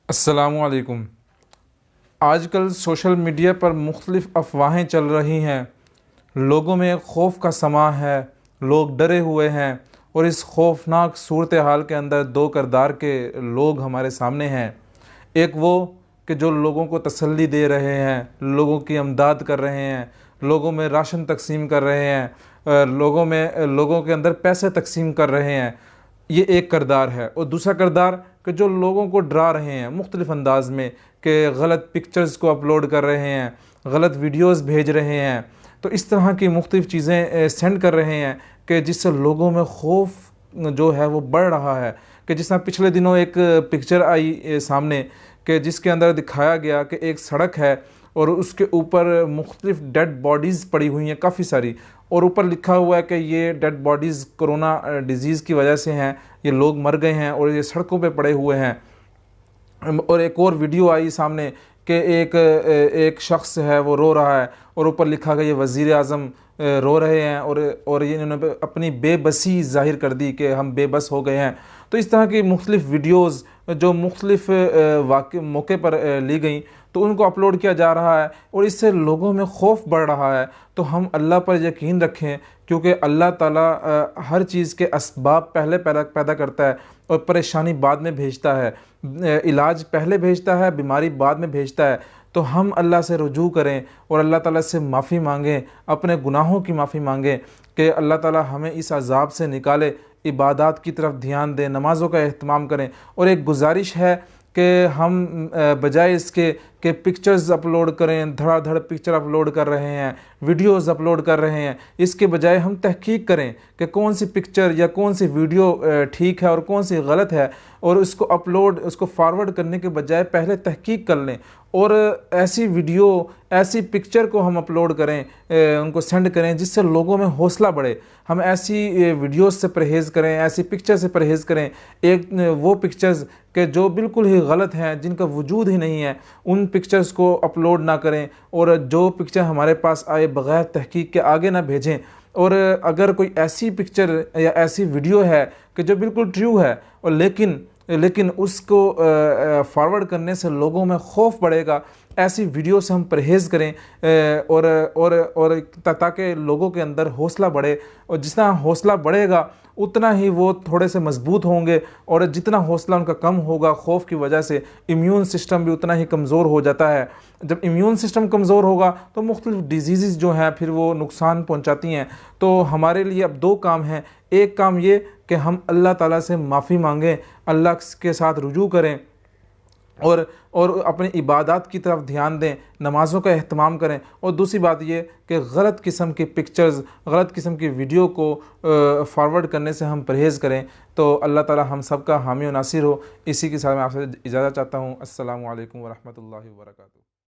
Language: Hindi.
अस्सलामुअलैकुम। आजकल सोशल मीडिया पर मुख्तलिफ़ अफवाहें चल रही हैं। लोगों में खौफ का समा है, लोग डरे हुए हैं और इस खौफनाक सूरत हाल के अंदर दो किरदार के लोग हमारे सामने हैं। एक वो कि जो लोगों को तसल्ली दे रहे हैं, लोगों की इमदाद कर रहे हैं, लोगों में राशन तकसीम कर रहे हैं, लोगों के अंदर पैसे तकसीम कर रहे हैं। ये एक किरदार है। और दूसरा किरदार कि जो लोगों को डरा रहे हैं मुख्तलिफ़ अंदाज में, कि गलत पिक्चर्स को अपलोड कर रहे हैं, गलत वीडियोस भेज रहे हैं। तो इस तरह की मुख्तलिफ़ चीज़ें सेंड कर रहे हैं कि जिससे लोगों में खौफ जो है वो बढ़ रहा है। कि जिस तरह पिछले दिनों एक पिक्चर आई सामने, कि जिसके अंदर दिखाया गया कि एक सड़क है और उसके ऊपर मुख्तलिफ़ डेड बॉडीज़ पड़ी हुई हैं काफ़ी सारी, और ऊपर लिखा हुआ है कि ये डेड बॉडीज़ कोरोना डिज़ीज़ की वजह से हैं, ये लोग मर गए हैं और ये सड़कों पे पड़े हुए हैं। और एक और वीडियो आई सामने कि एक शख्स है वो रो रहा है और ऊपर लिखा गया ये वज़ीर आज़म रो रहे हैं, और ये इन्होंने अपनी बेबसी ज़ाहिर कर दी कि हम बेबस हो गए हैं। तो इस तरह की मुख्तलिफ़ वीडियोज़ जो मुख्तलिफ़ मौके पर ली गई, तो उनको अपलोड किया जा रहा है और इससे लोगों में खौफ बढ़ रहा है। तो हम अल्लाह पर यकीन रखें, क्योंकि अल्लाह ताला हर चीज़ के असबाब पहले पैदा करता है और परेशानी बाद में भेजता है। इलाज पहले भेजता है, बीमारी बाद में भेजता है। तो हम अल्लाह से रुजू करें और अल्लाह ताला से माफ़ी मांगें, अपने गुनाहों की माफ़ी मांगें कि अल्लाह ताला हमें इस अज़ाब से निकाले, इबादत की तरफ ध्यान दें, नमाज़ों का एहतमाम करें। और एक गुजारिश है कि हम बजाय इसके कि पिक्चर्स अपलोड करें, धड़ाधड़ पिक्चर अपलोड कर रहे हैं, वीडियोस अपलोड कर रहे हैं, इसके बजाय हम तहकीक करें कि कौन सी पिक्चर या कौन सी वीडियो ठीक है और कौन सी गलत है, और उसको फॉरवर्ड करने के बजाय पहले तहकीक कर लें और ऐसी वीडियो, ऐसी पिक्चर को हम अपलोड करें, उनको सेंड करें जिससे लोगों में हौसला बढ़े। हम ऐसी वीडियोस से परहेज़ करें, ऐसी पिक्चर से परहेज़ करें। एक वो पिक्चर्स के जो बिल्कुल ही गलत हैं, जिनका वजूद ही नहीं है, उन पिक्चर्स को अपलोड ना करें, और जो पिक्चर हमारे पास आए बग़ैर तहकीक के आगे ना भेजें। और अगर कोई ऐसी पिक्चर या ऐसी वीडियो है कि जो बिल्कुल ट्रू है और लेकिन उसको फॉरवर्ड करने से लोगों में खौफ बढ़ेगा, ऐसी वीडियो से हम परहेज़ करें और ताकि लोगों के अंदर हौसला बढ़े। और जितना हौसला बढ़ेगा उतना ही वो थोड़े से मजबूत होंगे, और जितना हौसला उनका कम होगा खौफ की वजह से, इम्यून सिस्टम भी उतना ही कमज़ोर हो जाता है। जब इम्यून सिस्टम कमज़ोर होगा तो मुख्तलिफ़ डिजीज़ जो हैं फिर वो नुकसान पहुँचाती हैं। तो हमारे लिए अब दो काम हैं। एक काम ये कि हम अल्लाह ताला से माफ़ी मांगें, अल्लाह के साथ रुजू करें और अपनी इबादत की तरफ ध्यान दें, नमाज़ों का एहतमाम करें। और दूसरी बात ये कि गलत किस्म की पिक्चर्स, गलत किस्म की वीडियो को फॉरवर्ड करने से हम परहेज़ करें। तो अल्लाह ताला हम सब का हामी और नासिर हो। इसी के साथ मैं आपसे इजाज़त चाहता हूँ। अस्सलामु अलैकुम व रहमतुल्लाहि व बरकातुहू।